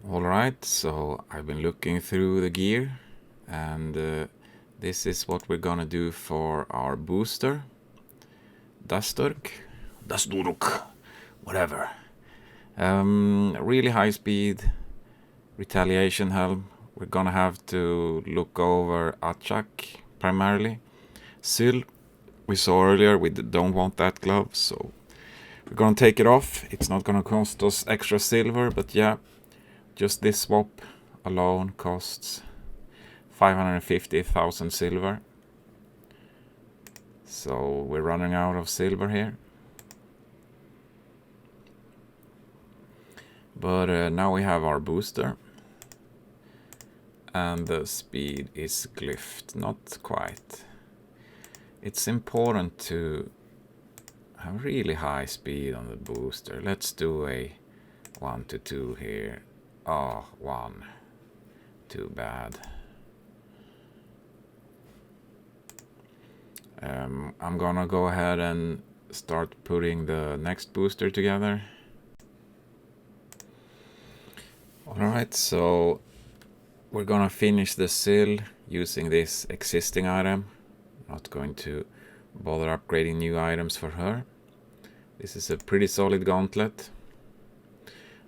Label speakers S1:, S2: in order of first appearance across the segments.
S1: Alright, so I've been looking through the gear, and this is what we're gonna do for our booster. Dasturk, whatever. Really high speed, retaliation helm. We're gonna have to look over Achak primarily. Syl, we saw earlier, we don't want that glove, so we're gonna take it off. It's not gonna cost us extra silver, but yeah, just this swap alone costs 550,000 silver. So we're running out of silver here. But now we have our booster. And the speed is glyphed. Not quite. It's important to have really high speed on the booster. Let's do a 1 to 2 here. Oh, 1. Too bad. I'm gonna go ahead and start putting the next booster together. Alright, so we're gonna finish the Syl using this existing item. Not going to bother upgrading new items for her. This is a pretty solid gauntlet.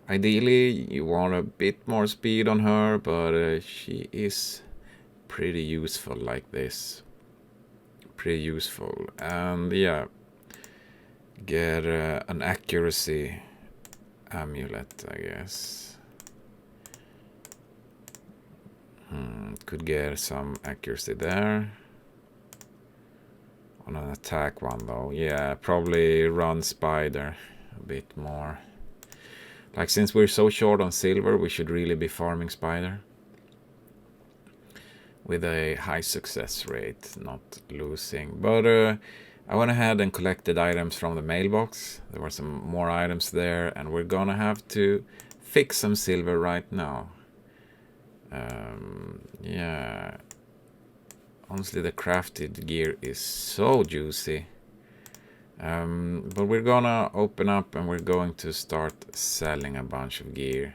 S1: Ideally, you want a bit more speed on her, but she is pretty useful like this. Pretty useful. And yeah, get an accuracy amulet, I guess. Could get some accuracy there. On an attack one though. Yeah, probably run spider a bit more. Like, since we're so short on silver, we should really be farming spider. With a high success rate, not losing. But I went ahead and collected items from the mailbox. There were some more items there, and we're gonna have to fix some silver right now. Yeah. Honestly, the crafted gear is so juicy. But we're gonna open up and we're going to start selling a bunch of gear.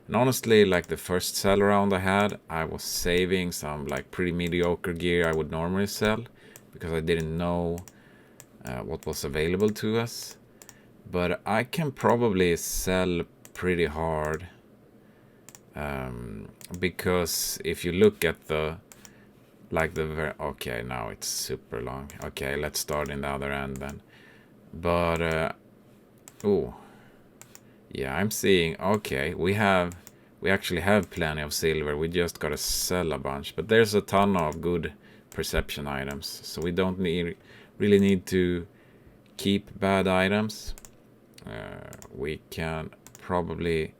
S1: And honestly, like the first sell round I had, I was saving some like pretty mediocre gear I would normally sell because I didn't know what was available to us. But I can probably sell pretty hard because if you look at the okay, now it's super long. Okay, let's start in the other end then. But oh yeah, I'm seeing, okay, we actually have plenty of silver. We just gotta sell a bunch, but there's a ton of good perception items, so we don't really need to keep bad items. We can probably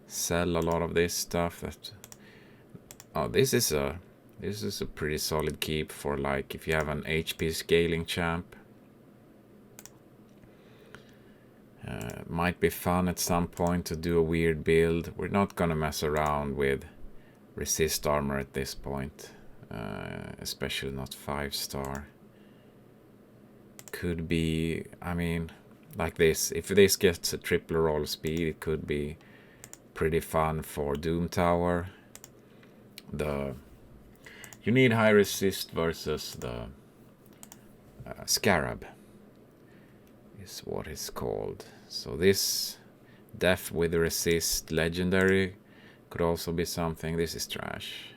S1: sell a lot of this stuff. This is a pretty solid keep for, like, if you have an HP scaling champ. Might be fun at some point to do a weird build. We're not gonna mess around with resist armor at this point, especially not 5-star. Could be, I mean, like this. If this gets a triple roll speed, it could be pretty fun for Doom Tower. You need high resist versus the Scarab is what it's called. So this Death with Resist Legendary could also be something. This is trash.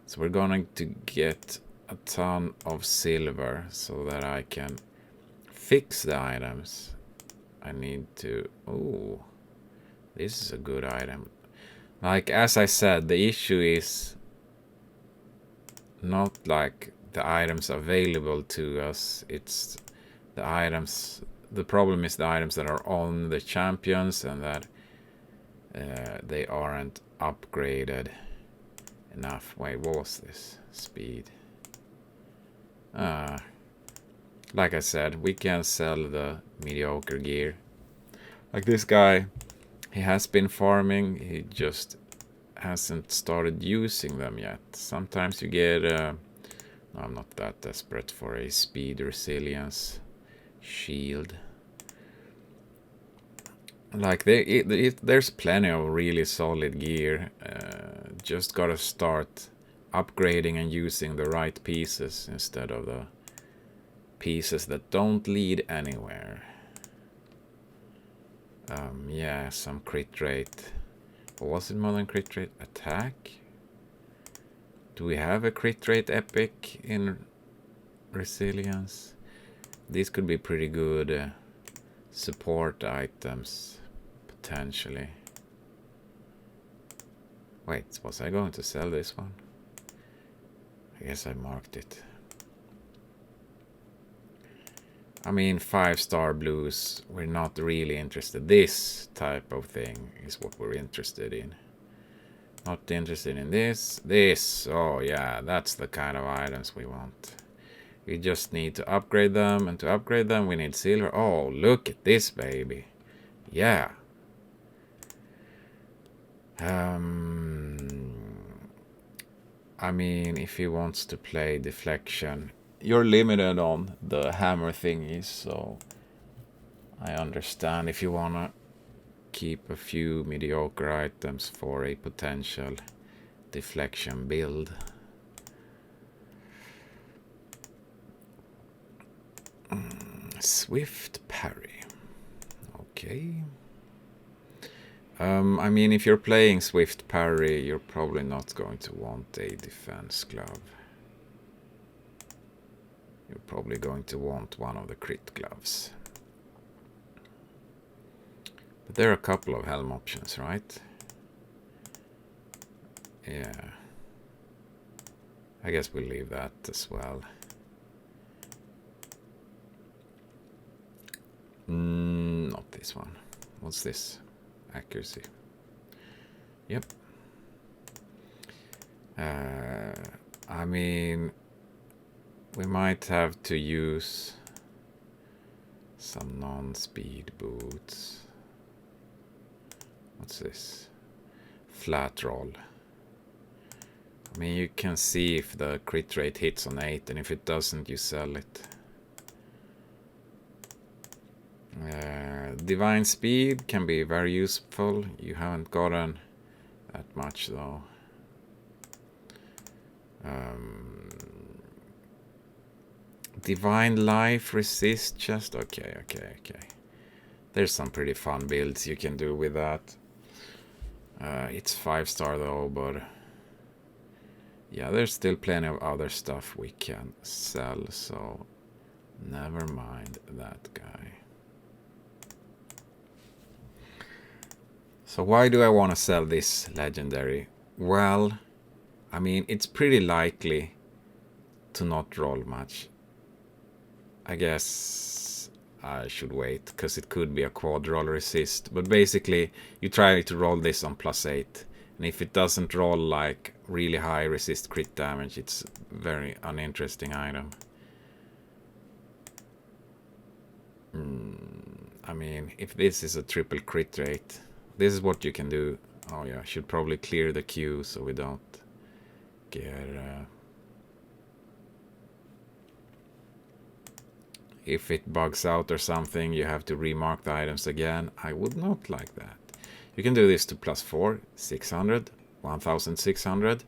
S1: So we're going to get a ton of silver so that I can fix the items. I need to... Oh, this is a good item. Like, as I said, the issue is not like the items available to us. It's the items... The problem is the items that are on the champions and that they aren't upgraded enough. Wait, what was this? Speed. Like I said, we can sell the mediocre gear. Like this guy, he has been farming, he just hasn't started using them yet. Sometimes you get... no, I'm not that desperate for a speed resilience shield. Like there's plenty of really solid gear. Just gotta start upgrading and using the right pieces instead of the pieces that don't lead anywhere. Yeah, some crit rate. What was it? Modern crit rate attack? Do we have a crit rate epic in resilience? These could be pretty good support items, potentially. Wait, was I going to sell this one? I guess I marked it. I mean, 5-star blues, we're not really interested. This type of thing is what we're interested in. Not interested in this. This, oh yeah, that's the kind of items we want. We just need to upgrade them, and to upgrade them we need silver. Oh, look at this baby. Yeah. I mean, if he wants to play deflection, you're limited on the hammer thingies, so I understand if you wanna keep a few mediocre items for a potential deflection build. Swift parry. Okay. I mean, if you're playing Swift parry, you're probably not going to want a defense glove. You're probably going to want one of the crit gloves. But there are a couple of helm options, right? Yeah. I guess we'll leave that as well. Not this one. What's this? Accuracy. Yep. I mean, we might have to use some non-speed boots. What's this? Flat roll. I mean, you can see if the crit rate hits on 8, and if it doesn't, you sell it. Divine speed can be very useful. You haven't gotten that much though. Divine life resist chest. Okay. There's some pretty fun builds you can do with that. It's 5-star though, but yeah, there's still plenty of other stuff we can sell, so never mind that guy. So why do I want to sell this legendary? Well, I mean, it's pretty likely to not roll much. I guess I should wait, because it could be a quad roll resist. But basically, you try to roll this on +8. And if it doesn't roll like really high resist crit damage, it's a very uninteresting item. I mean, if this is a triple crit rate, this is what you can do. Oh yeah, I should probably clear the queue so we don't get... if it bugs out or something, you have to remark the items again. I would not like that. You can do this to +4, 600, 1600,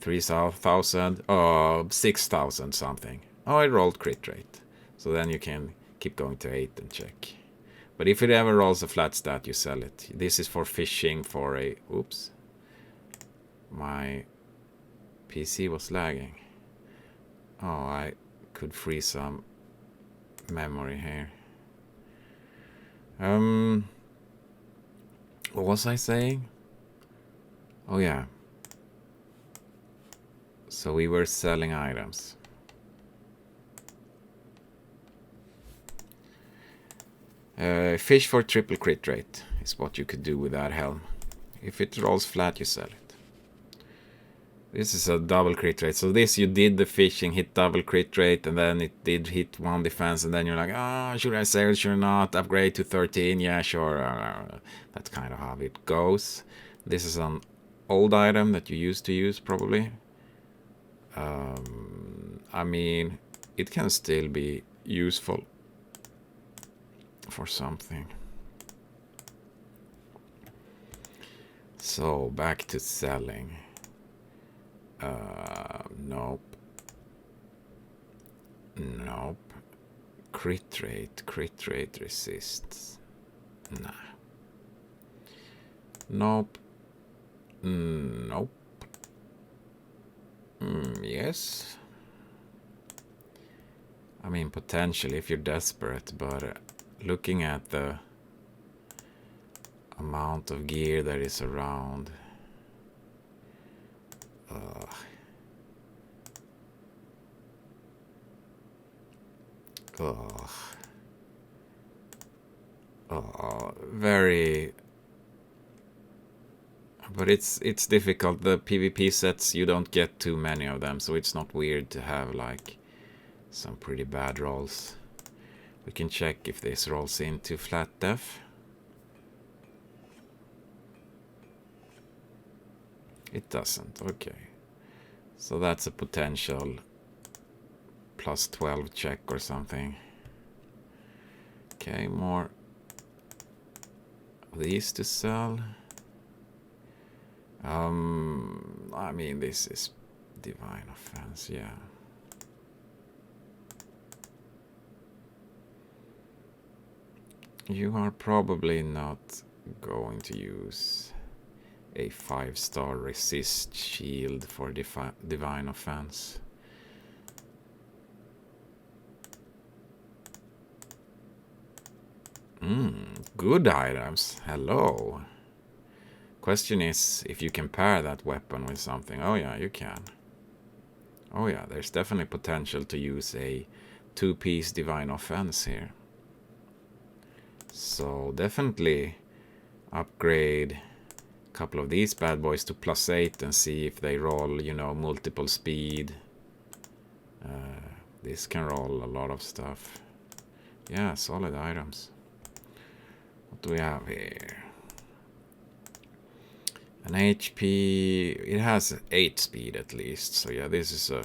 S1: 3000, 6000 something. Oh, I rolled crit rate. So then you can keep going to 8 and check. But if it ever rolls a flat stat, you sell it. This is for fishing for a... Oops. My PC was lagging. Oh, I could free some memory here. What was I saying? Oh yeah. So we were selling items. Fish for triple crit rate is what you could do with that helm. If it rolls flat, you sell it. This is a double crit rate. So this, you did the fishing, hit double crit rate, and then it did hit 1 defense, and then you're like, should I sell it, should I not? Upgrade to 13? Yeah, sure. That's kind of how it goes. This is an old item that you used to use, probably. I mean, it can still be useful for something. So, back to selling. Nope. Nope. Crit rate resists. Nah. Nope. Nope. Yes. I mean, potentially if you're desperate, but looking at the amount of gear that is around. Very. But it's difficult. The PvP sets, you don't get too many of them, so it's not weird to have like some pretty bad rolls. We can check if this rolls into flat def. It doesn't, okay. So that's a potential plus 12 check or something. Okay, more of these to sell. I mean, this is Divine Offense, yeah. You are probably not going to use a 5-star resist shield for Divine Offense. Good items. Hello. Question is if you can pair that weapon with something. Oh yeah, you can. Oh yeah, there's definitely potential to use a 2-piece Divine Offense here. So definitely upgrade a couple of these bad boys to +8 and see if they roll, you know, multiple speed. This can roll a lot of stuff. Yeah, solid items. What do we have here? An HP, it has 8 speed at least, so yeah, this is a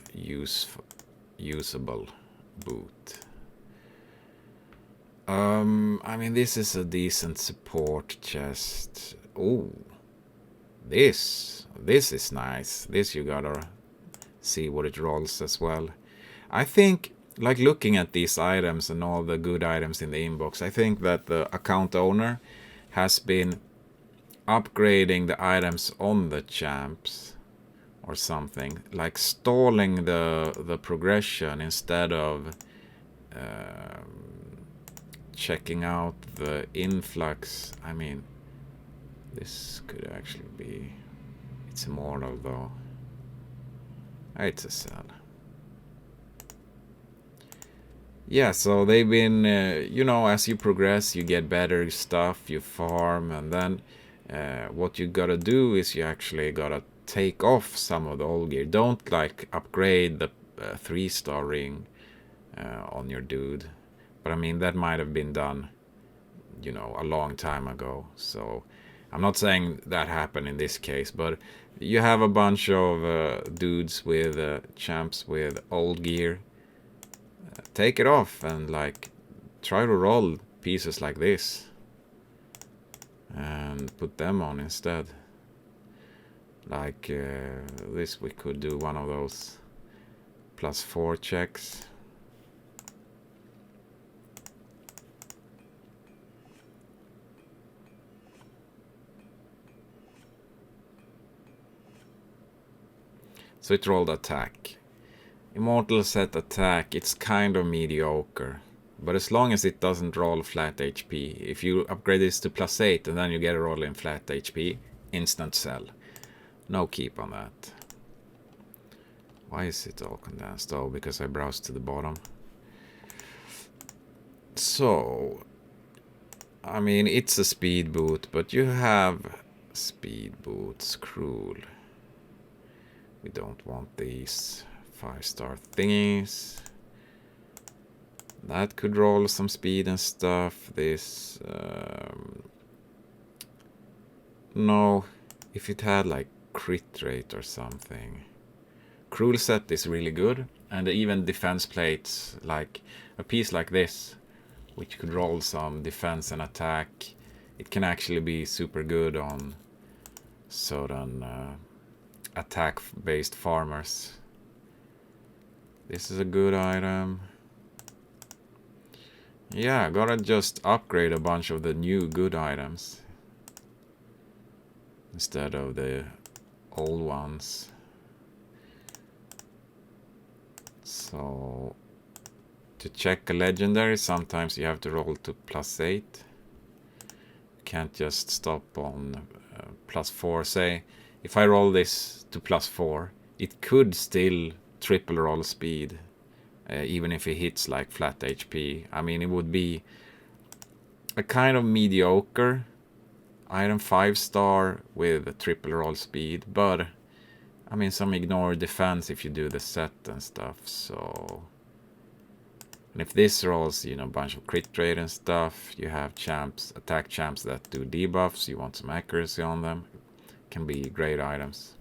S1: usable boot. I mean, this is a decent support chest. Oh, this is nice. This you gotta see what it rolls as well. I think, like looking at these items and all the good items in the inbox, I think that the account owner has been upgrading the items on the champs or something, like stalling the progression instead of checking out the influx. I mean, this could actually be, it's immortal though. It's a sell. Yeah, so they've been, you know, as you progress, you get better stuff, you farm, and then what you gotta do is you actually gotta take off some of the old gear. Don't like upgrade the 3-star ring on your dude. But I mean, that might have been done, you know, a long time ago. So I'm not saying that happened in this case, but you have a bunch of dudes with champs with old gear. Take it off and like try to roll pieces like this and put them on instead. Like this, we could do one of those +4 checks. So it rolled attack. Immortal set attack, it's kind of mediocre. But as long as it doesn't roll flat HP, if you upgrade this to +8 and then you get a roll in flat HP, instant sell. No keep on that. Why is it all condensed? Oh, because I browsed to the bottom. So, I mean, it's a speed boot, but you have speed boots, cruel. We don't want these 5-star thingies. That could roll some speed and stuff. This, no, if it had like crit rate or something. Cruel set is really good, and even defense plates, like a piece like this, which could roll some defense and attack. It can actually be super good on certain attack-based farmers. This is a good item. Yeah, gotta just upgrade a bunch of the new good items instead of the old ones. So to check a legendary, sometimes you have to roll to +8. Can't just stop on +4. Say if I roll this to +4, it could still triple roll speed, even if it hits like flat HP. I mean, it would be a kind of mediocre item, 5-star with a triple roll speed, but I mean, some ignore defense if you do the set and stuff. So, and if this rolls, you know, a bunch of crit rate and stuff, you have champs, attack champs that do debuffs, you want some accuracy on them, can be great items.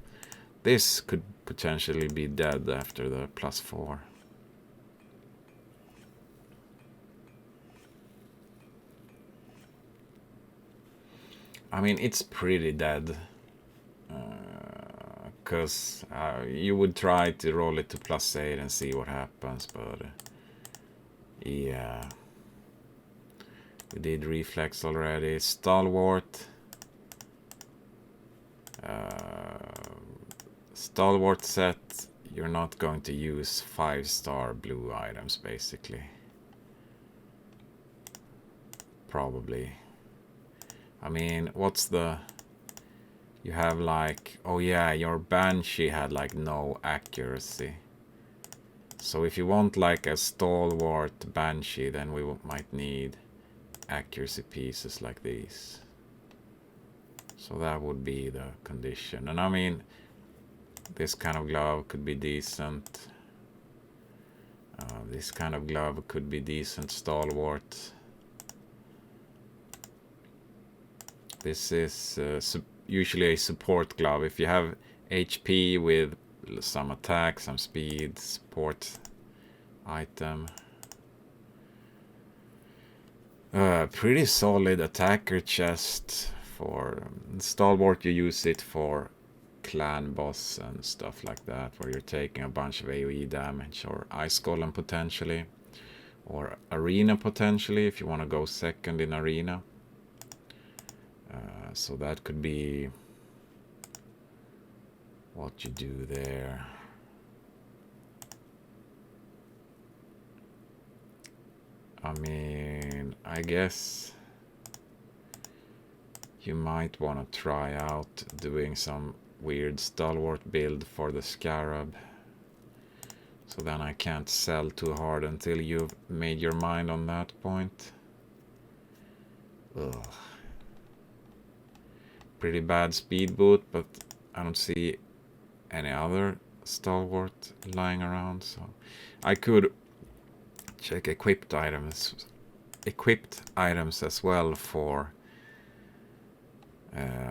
S1: This could potentially be dead after the +4. I mean, it's pretty dead. Because you would try to roll it to +8 and see what happens, but yeah. We did reflex already. Stalwart. Stalwart set, you're not going to use 5-star blue items, basically. Probably. I mean, what's the... You have like... Oh yeah, your Banshee had like no accuracy. So if you want like a Stalwart Banshee, then we might need accuracy pieces like these. So that would be the condition. And I mean, this kind of glove could be decent. This kind of glove could be decent. Stalwart. This is usually a support glove. If you have HP with some attack, some speed, support item. Pretty solid attacker chest. For Stalwart, you use it for clan boss and stuff like that, where you're taking a bunch of AoE damage, or Ice Golem potentially, or Arena potentially if you want to go second in Arena. So that could be what you do there. I mean, I guess you might want to try out doing some weird Stalwart build for the Scarab. So then I can't sell too hard until you've made your mind on that point. Ugh. Pretty bad speed boot, but I don't see any other Stalwart lying around, so I could check equipped items as well for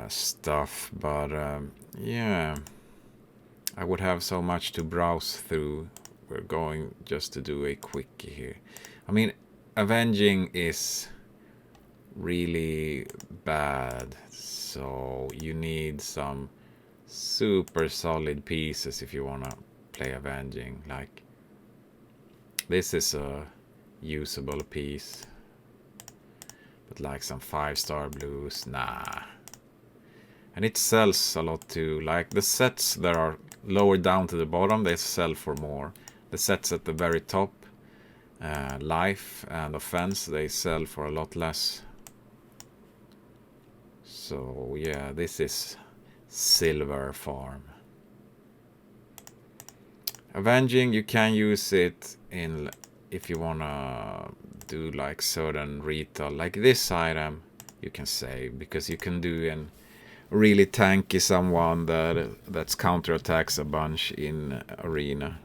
S1: stuff, but yeah, I would have so much to browse through. We're going just to do a quickie here. I mean, Avenging is really bad, so you need some super solid pieces if you want to play Avenging. Like, this is a usable piece, but like some 5-star blues, nah. And it sells a lot too. Like the sets that are lower down to the bottom, they sell for more. The sets at the very top, Life and Offense, they sell for a lot less. So yeah, this is Silver Farm. Avenging, you can use it in if you wanna do like certain retail, like this item you can save, because you can do an really tanky someone that's counterattacks a bunch in Arena.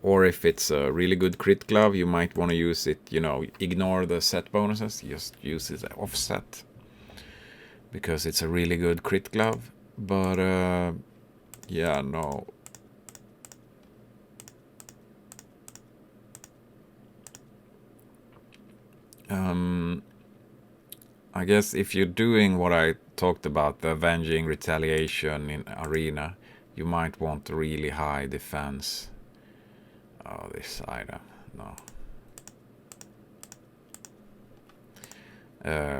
S1: Or if it's a really good crit glove, you might want to use it, you know, ignore the set bonuses, just use it offset, because it's a really good crit glove. But yeah, no. I guess if you're doing what I talked about, the avenging retaliation in arena, you might want really high defense. Oh, this item, no.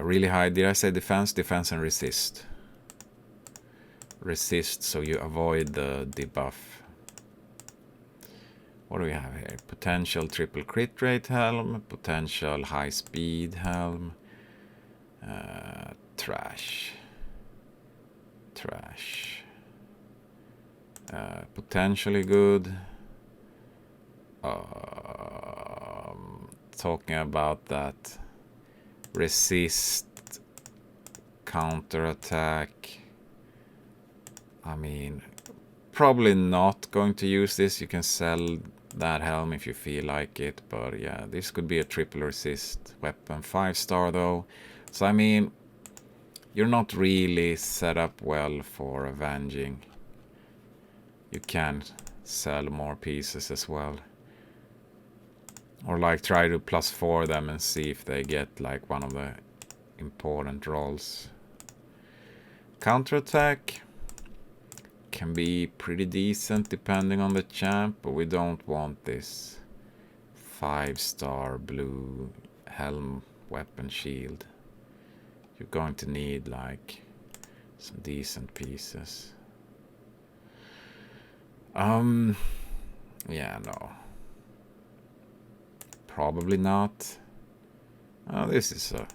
S1: Really high, did I say defense? Defense and resist. Resist, so you avoid the debuff. What do we have here? Potential triple crit rate helm, potential high speed helm, trash. Trash. Potentially good. Talking about that. Resist, counter attack. I mean, probably not going to use this. You can sell that helm if you feel like it, but yeah, this could be a triple resist weapon. 5-star though, so I mean, you're not really set up well for avenging. You can sell more pieces as well, or like try to +4 them and see if they get like one of the important rolls. Counterattack can be pretty decent depending on the champ, but we don't want this 5-star blue helm weapon shield. You're going to need like some decent pieces. Yeah, no. Probably not. Oh, this is a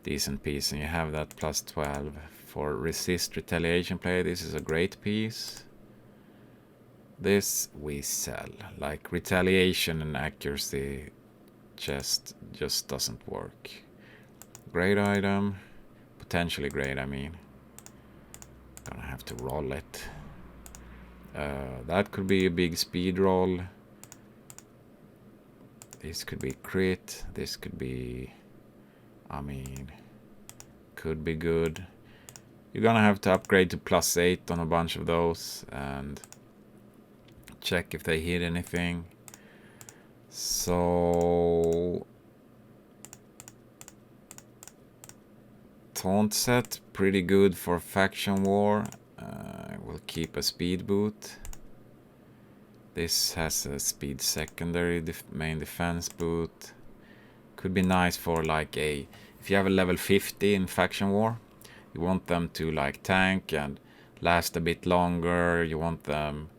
S1: decent piece, and you have that +12 for resist retaliation play. This is a great piece. This we sell. Like retaliation and accuracy just doesn't work. Great item. Potentially great, I mean. Gonna have to roll it. That could be a big speed roll. This could be crit. This could be, I mean, could be good. You're gonna have to upgrade to +8 on a bunch of those and check if they hit anything. So taunt set, pretty good for faction war. We'll keep a speed boot. This has a speed secondary, main defense boot. Could be nice for like if you have a level 50 in faction war, you want them to like tank and last a bit longer. You want them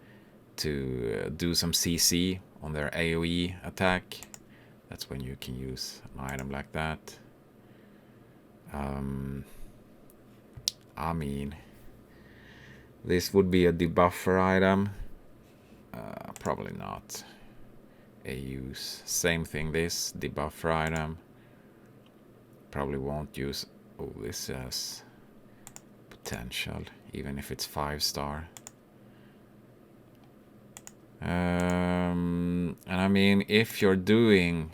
S1: to do some CC on their AoE attack. That's when you can use an item like that. I mean, this would be a debuffer item. Probably not a use. Same thing, this debuffer item. Probably won't use. Oh, this has potential, even if it's 5-star. And I mean, if you're doing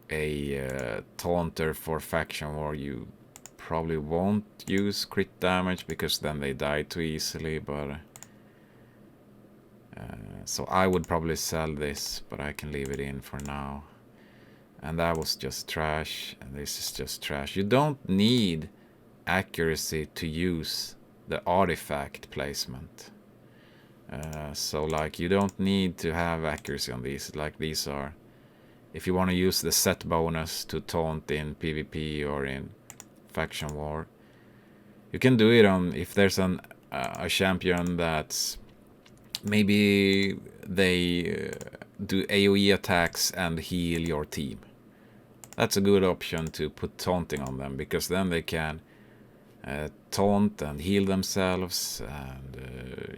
S1: a taunter for faction war, you probably won't use crit damage because then they die too easily, but so I would probably sell this, but I can leave it in for now. And that was just trash, and this is just trash. You don't need accuracy to use the artifact placement. So like you don't need to have accuracy on these. Like these are, if you want to use the set bonus to taunt in PvP or in faction war, you can do it on if there's a champion that's maybe they do AoE attacks and heal your team. That's a good option to put taunting on them, because then they can taunt and heal themselves, and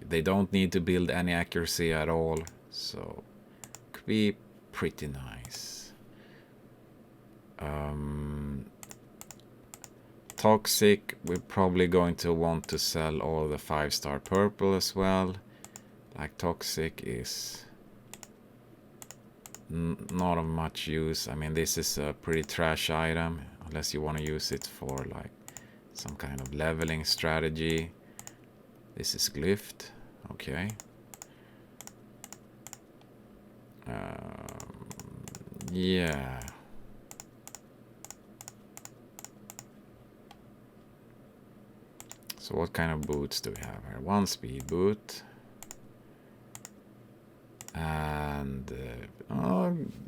S1: they don't need to build any accuracy at all. So it could be pretty nice. Toxic, we're probably going to want to sell all the 5-star purple as well. Like Toxic is not of much use. I mean, this is a pretty trash item unless you want to use it for like some kind of leveling strategy. This is glyphed. Okay. Yeah. So what kind of boots do we have here? One speed boot. And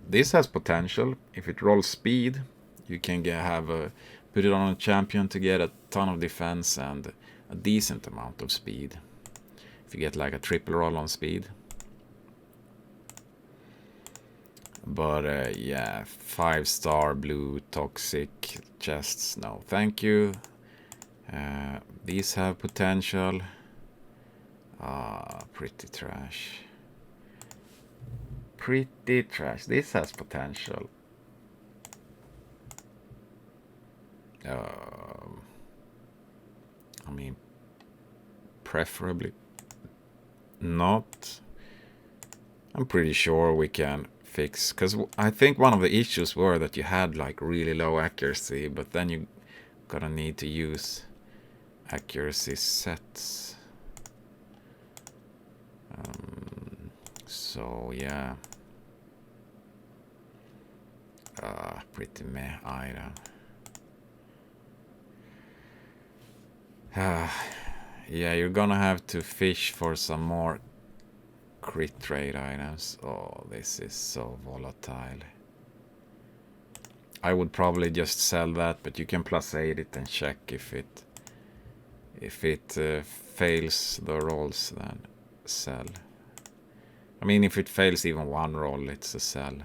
S1: this has potential. If it rolls speed, you can put it on a champion to get a ton of defense and a decent amount of speed. If you get like a triple roll on speed. But yeah, 5-star blue toxic chests, no thank you. These have potential. Pretty trash. Pretty trash. This has potential. I mean, preferably not. I'm pretty sure we can fix, because I think one of the issues were that you had like really low accuracy, but then you gonna need to use accuracy sets. So yeah, pretty meh item. Yeah, you're gonna have to fish for some more crit rate items. Oh, this is so volatile. I would probably just sell that, but you can +8 it and check if it fails the rolls, then sell. I mean, if it fails even one roll, it's a sell.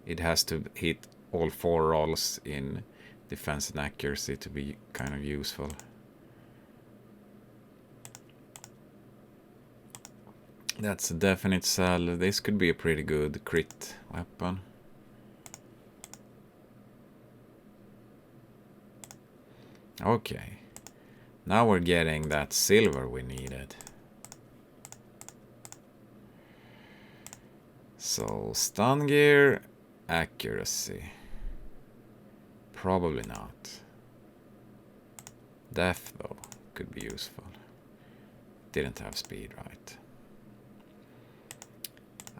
S1: It has to hit all 4 rolls in defense and accuracy to be kind of useful. That's a definite sell. This could be a pretty good crit weapon. Okay. Now we're getting that silver we needed. So, stun gear, accuracy. Probably not. Death, though, could be useful. Didn't have speed, right?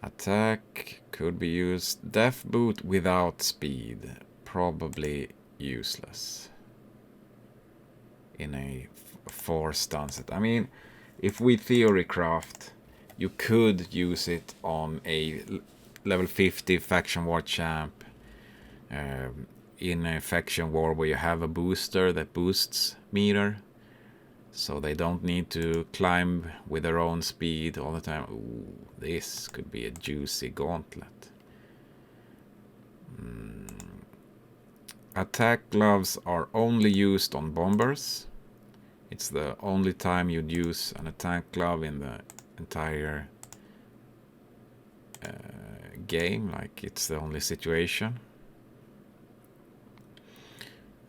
S1: Attack could be used. Death boot without speed, probably useless in a 4 stun set. I mean, if we theory craft, you could use it on a level 50 faction war champ in a faction war where you have a booster that boosts meter, so they don't need to climb with their own speed all the time. Ooh, this could be a juicy gauntlet. Attack gloves are only used on bombers. It's the only time you'd use an attack glove in the entire game. Like, it's the only situation.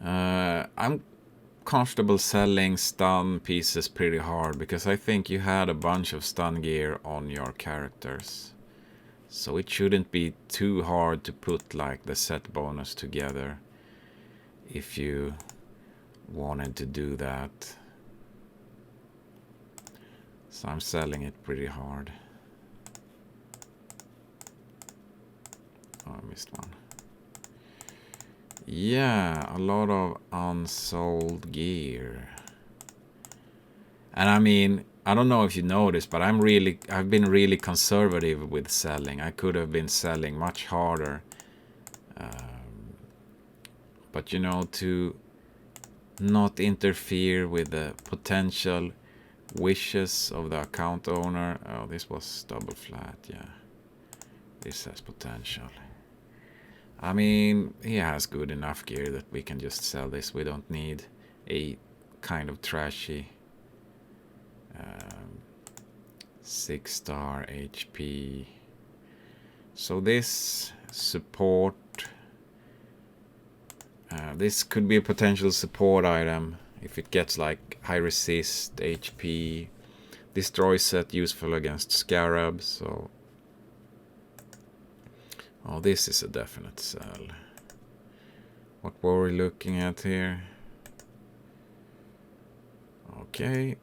S1: I'm comfortable selling stun pieces pretty hard, because I think you had a bunch of stun gear on your characters. So it shouldn't be too hard to put like the set bonus together if you wanted to do that. So I'm selling it pretty hard. Oh, I missed one. Yeah, a lot of unsold gear. And I mean, I don't know if you noticed, but I've been really conservative with selling. I could have been selling much harder. But you know, to not interfere with the potential wishes of the account owner. Oh, this was double flat, yeah. This has potential. I mean, he has good enough gear that we can just sell this. We don't need a kind of trashy 6-star HP. So this support, this could be a potential support item if it gets like high resist, HP, destroy set, useful against scarabs. So, oh, this is a definite sell. What were we looking at here? Okay.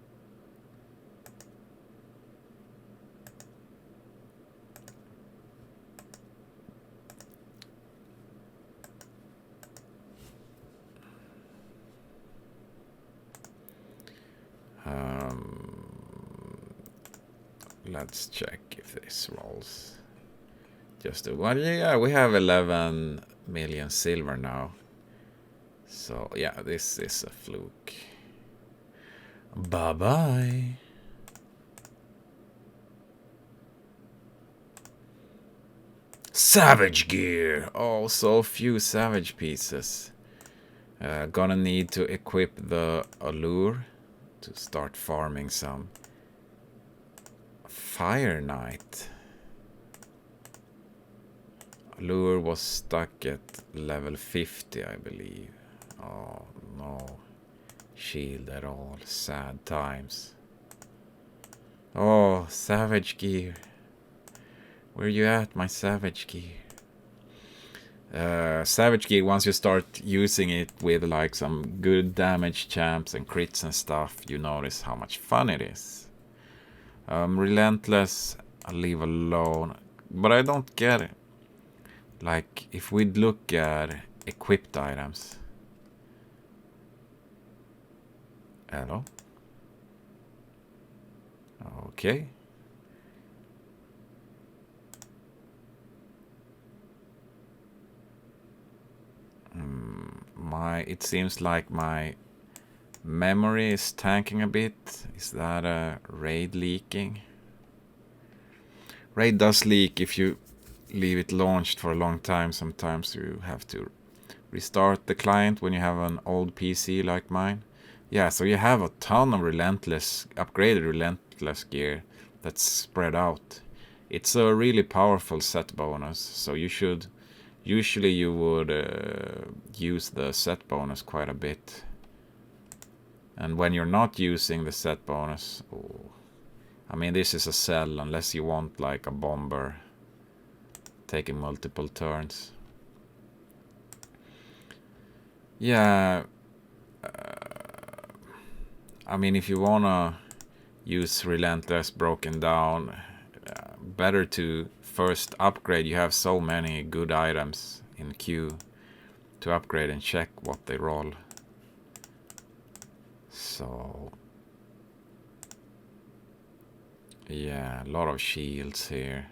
S1: let's check if this rolls. Just well, yeah, we have 11 million silver now. So yeah, this is a fluke. Bye bye. Savage gear. Oh, so few savage pieces. Gonna need to equip the allure to start farming some. Fire Knight. Allure was stuck at level 50, I believe. Oh no. Shield at all. Sad times. Oh, savage gear. Where you at, my savage gear? Savage gear, once you start using it with like some good damage champs and crits and stuff, you notice how much fun it is. Relentless, I'll leave alone. But I don't get it. Like, if we look at equipped items. Hello? Okay. It seems like my memory is tanking a bit. Is that a RAID leaking? RAID does leak if you leave it launched for a long time. Sometimes you have to restart the client when you have an old PC like mine. Yeah, so you have a ton of upgraded relentless gear that's spread out. It's a really powerful set bonus, so usually you would use the set bonus quite a bit. And when you're not using the set bonus, I mean, this is a sell unless you want like a bomber taking multiple turns. Yeah, I mean, if you wanna use Relentless broken down, better to first upgrade. You have so many good items in queue to upgrade and check what they roll. So yeah, a lot of shields here.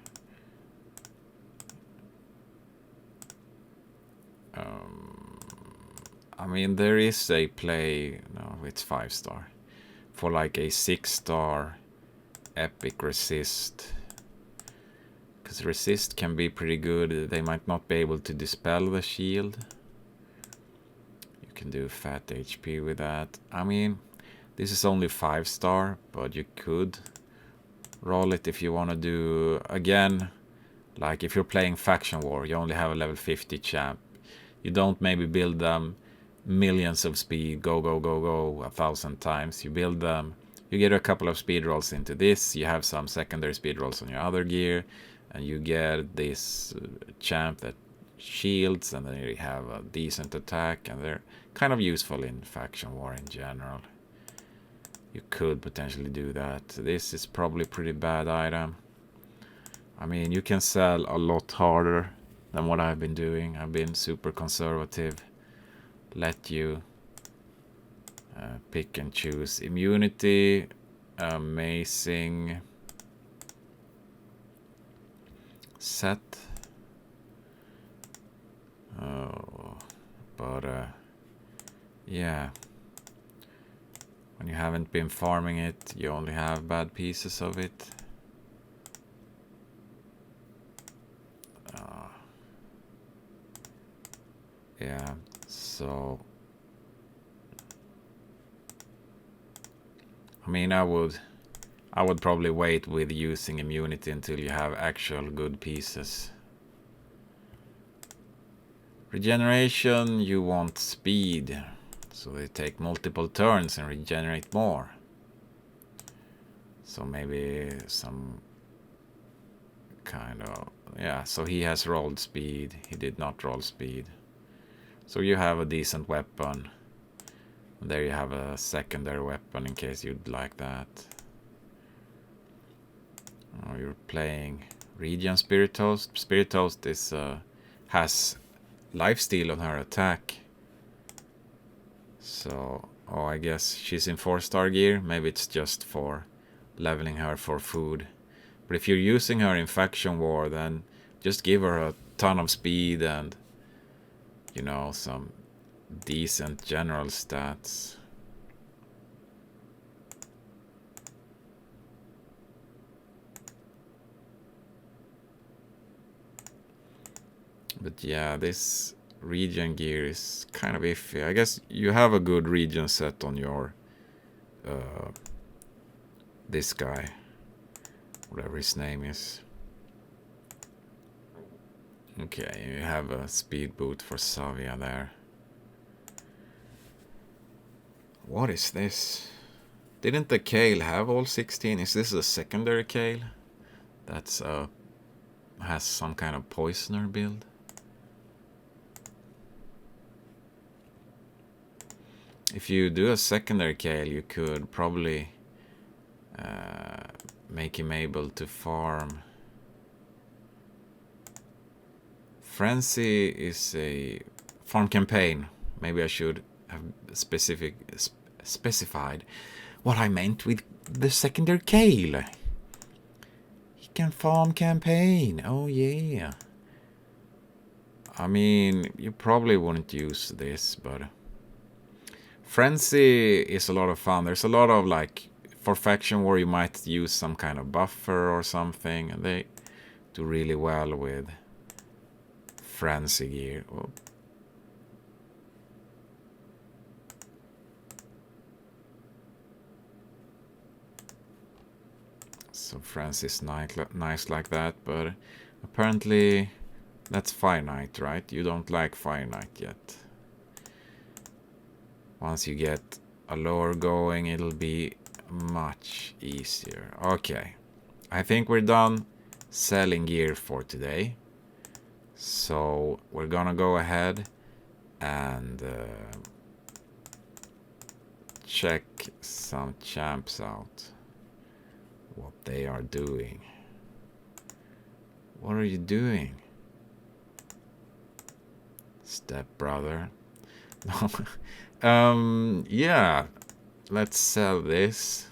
S1: I mean, there is a play, no, it's 5-star, for like a 6-star epic resist. Because resist can be pretty good. They might not be able to dispel the shield. You can do fat HP with that. I mean, this is only 5-star, but you could roll it if you want to do, again, like if you're playing Faction War, you only have a level 50 champ. You don't maybe build them millions of speed, go 1,000 times. You build them, you get a couple of speed rolls into this, you have some secondary speed rolls on your other gear, and you get this champ that shields, and then you have a decent attack, and they're kind of useful in Faction War in general. You could potentially do that. This is probably a pretty bad item. I mean, you can sell a lot harder than what I've been doing. I've been super conservative. Let you pick and choose. Immunity, amazing set. Oh, but yeah. When you haven't been farming it, you only have bad pieces of it. Yeah, so I mean, I would probably wait with using immunity until you have actual good pieces. Regeneration, you want speed, so they take multiple turns and regenerate more. So maybe some kind of, yeah, so he has rolled speed, he did not roll speed. So you have a decent weapon. There you have a secondary weapon in case you'd like that. Oh, you're playing Regen Spirit Toast. Spirit Toast is has lifesteal on her attack. So, oh, I guess she's in 4-star gear. Maybe it's just for leveling her for food. But if you're using her in Faction War, then just give her a ton of speed and, you know, some decent general stats. But yeah, this region gear is kind of iffy. I guess you have a good region set on your this guy, whatever his name is. Okay, you have a speed boot for Savia there. What is this? Didn't the Kale have all 16? Is this a secondary Kale? That's has some kind of poisoner build? If you do a secondary Kale, you could probably make him able to farm. Frenzy is a farm campaign. Maybe I should have specified what I meant with the secondary Kale. He can farm campaign. Oh yeah. I mean, you probably wouldn't use this, but Frenzy is a lot of fun. There's a lot of, like, for Faction War you might use some kind of buffer or something, and they do really well with Frenzy gear. Oh. So Frenzy is nice like that, but apparently that's Fire Knight, right? You don't like Fire Knight yet. Once you get a lore going, it'll be much easier. Okay, I think we're done selling gear for today. So we're gonna go ahead and check some champs out, what they are doing. What are you doing, stepbrother? Yeah, let's sell this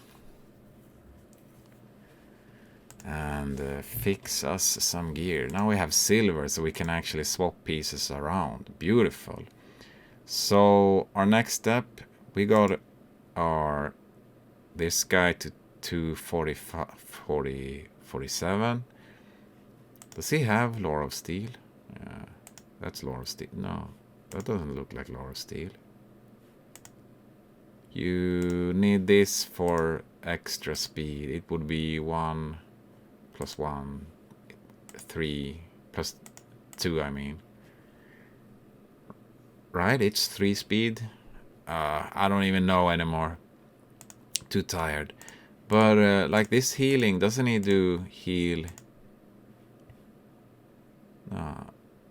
S1: and fix us some gear. Now we have silver, so we can actually swap pieces around. Beautiful. So our next step, we got our this guy to 47. Does he have Lore of Steel? Yeah, that's Lore of Steel. No, that doesn't look like Lore of Steel. You need this for extra speed. It would be 1 + 1, 3 + 2, I mean. Right, it's 3 speed. I don't even know anymore. Too tired. But like this healing, doesn't he do heal?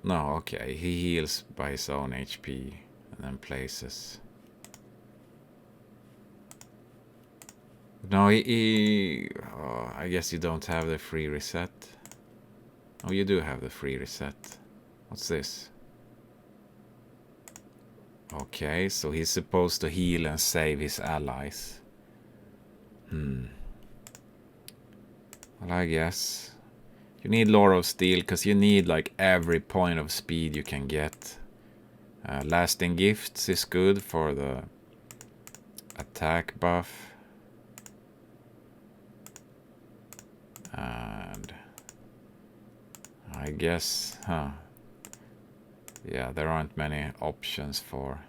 S1: No, okay. He heals by his own HP and then places. No, I guess you don't have the free reset. Oh, you do have the free reset. What's this? Okay, so he's supposed to heal and save his allies. Well, I guess you need Lore of Steel because you need like every point of speed you can get. Lasting Gifts is good for the attack buff. And I guess, yeah, there aren't many options for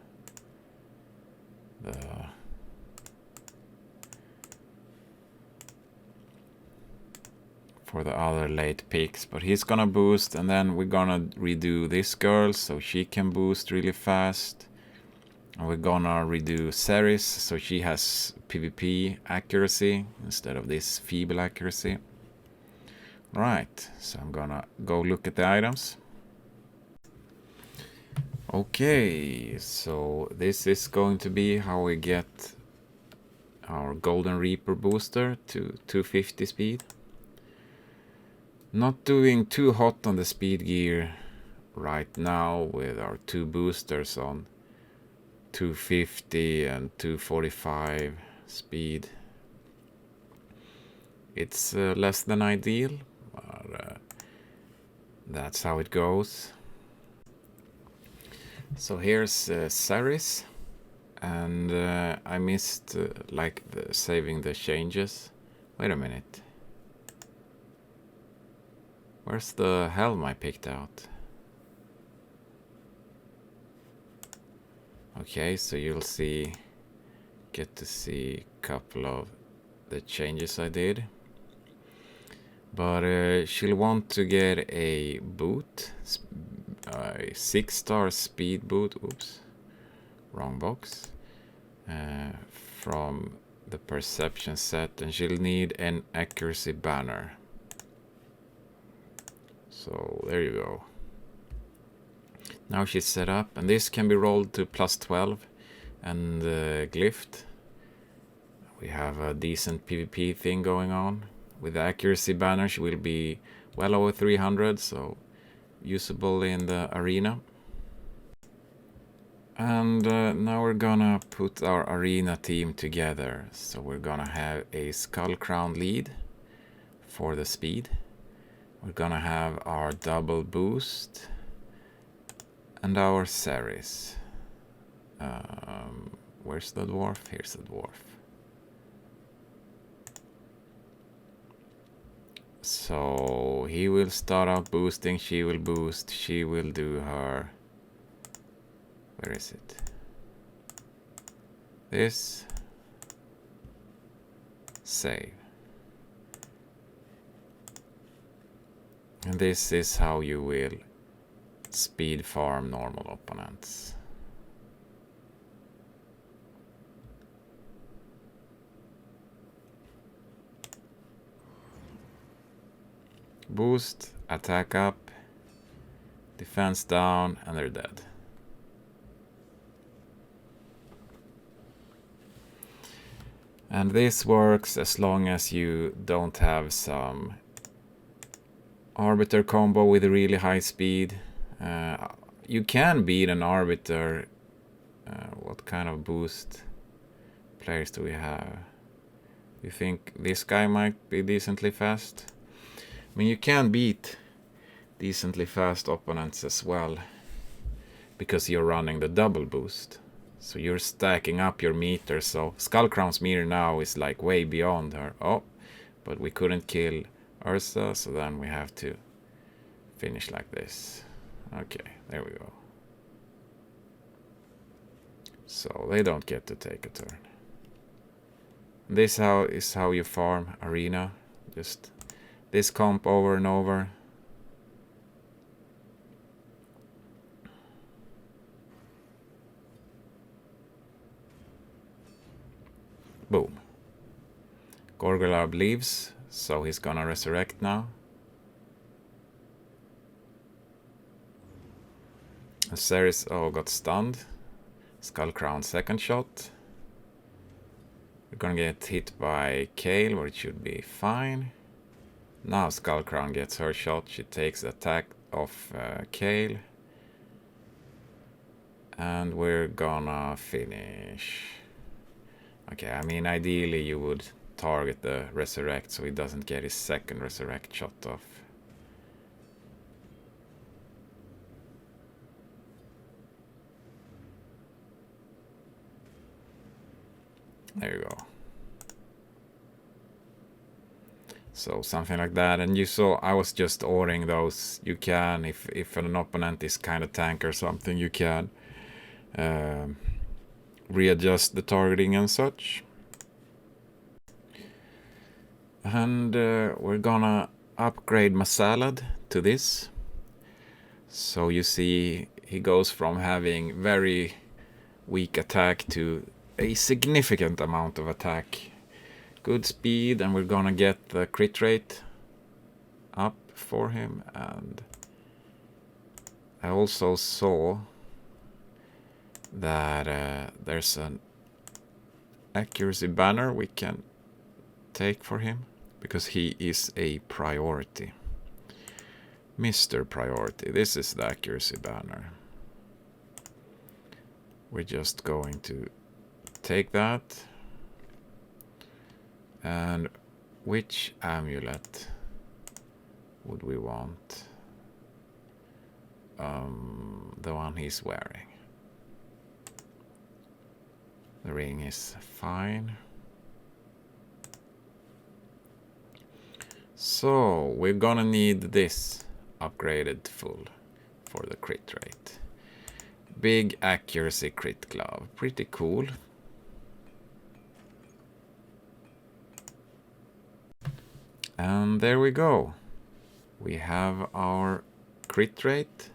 S1: the other late picks, but he's gonna boost, and then we're gonna redo this girl so she can boost really fast, and we're gonna redo Ceres so she has PvP accuracy instead of this feeble accuracy. Right, so I'm gonna go look at the items. Okay, so this is going to be how we get our Golden Reaper booster to 250 speed. Not doing too hot on the speed gear right now with our 2 boosters on 250 and 245 speed. It's less than ideal, but that's how it goes. So here's Saris, and I missed saving the changes. Wait a minute. Where's the helm I picked out? Okay, so you'll get to see a couple of the changes I did. But she'll want to get a boot, a 6-star speed boot, oops, wrong box, from the perception set, and she'll need an accuracy banner. So there you go. Now she's set up, and this can be rolled to +12, and glyphed. We have a decent PvP thing going on. With the accuracy banner, she will be well over 300, so usable in the arena. And now we're gonna put our arena team together. So we're gonna have a Skull Crown lead for the speed. We're gonna have our double boost and our Saris. Where's the dwarf? Here's the dwarf. So he will start out boosting, she will boost, she will do her... Where is it? This. Save. And this is how you will speed farm normal opponents. Boost, attack up, defense down, and they're dead. And this works as long as you don't have some Arbiter combo with a really high speed. You can beat an Arbiter. What kind of boost players do we have? You think this guy might be decently fast? I mean, you can beat decently fast opponents as well, because you're running the double boost. So you're stacking up your meter. So Skullcrown's meter now is like way beyond her. Oh, but we couldn't kill Ursa, so then we have to finish like this. Okay, there we go. So they don't get to take a turn. This is how you farm arena. Just this comp over and over. Boom. Gorgolab leaves, so he's gonna resurrect now. And Ceres got stunned. Skullcrown second shot. We're gonna get hit by Kayle, where it should be fine. Now Skullcrown gets her shot. She takes the attack of Kayle. And we're gonna finish. Okay, I mean, ideally you would target the resurrect so he doesn't get his second resurrect shot off. There you go. So something like that. And you saw I was just ordering those. You can, if an opponent is kind of tank or something, you can readjust the targeting and such. And we're gonna upgrade Masalad to this. So you see he goes from having very weak attack to a significant amount of attack. Good speed, and we're gonna get the crit rate up for him. And I also saw that there's an accuracy banner we can take for him, because he is a priority. Mr. Priority. This is the accuracy banner. We're just going to take that, and Which amulet would we want? The one he's wearing. The ring is fine. So we're gonna need this upgraded full for the crit rate. Big accuracy crit glove. Pretty cool. And there we go. We have our crit rate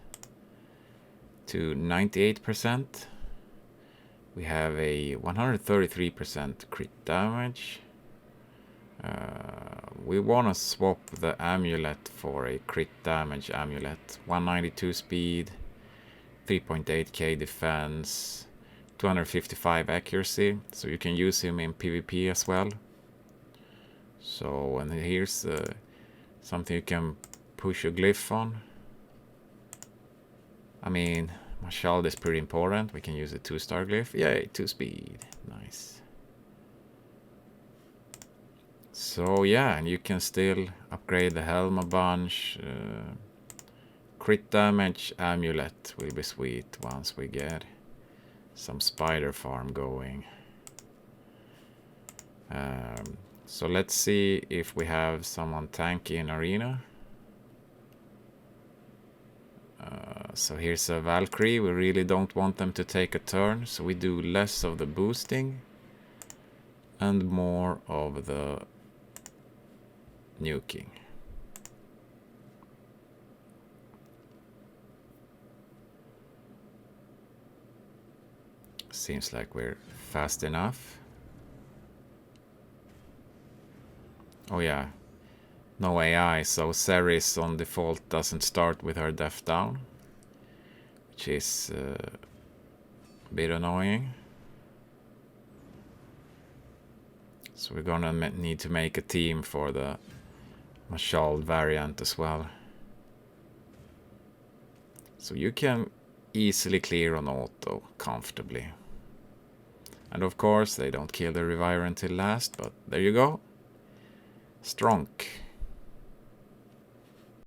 S1: to 98%. We have a 133% crit damage. We want to swap the amulet for a crit damage amulet. 192 speed, 3.8k defense, 255 accuracy. So you can use him in PvP as well. So, and here's something you can push a glyph on. I mean, Mashald is pretty important. We can use a 2-star glyph. Yay, 2 speed. Nice. So yeah, and you can still upgrade the helm a bunch. Crit damage amulet will be sweet once we get some spider farm going. So let's see if we have someone tanky in arena. So here's a Valkyrie. We really don't want them to take a turn, so we do less of the boosting and more of the nuking. Seems like we're fast enough. Oh yeah, no AI, so Ceres on default doesn't start with her def down, which is a bit annoying. So we're gonna need to make a team for the Mashald variant as well. So you can easily clear on auto comfortably. And of course they don't kill the reviver until last, but there you go. Stronk.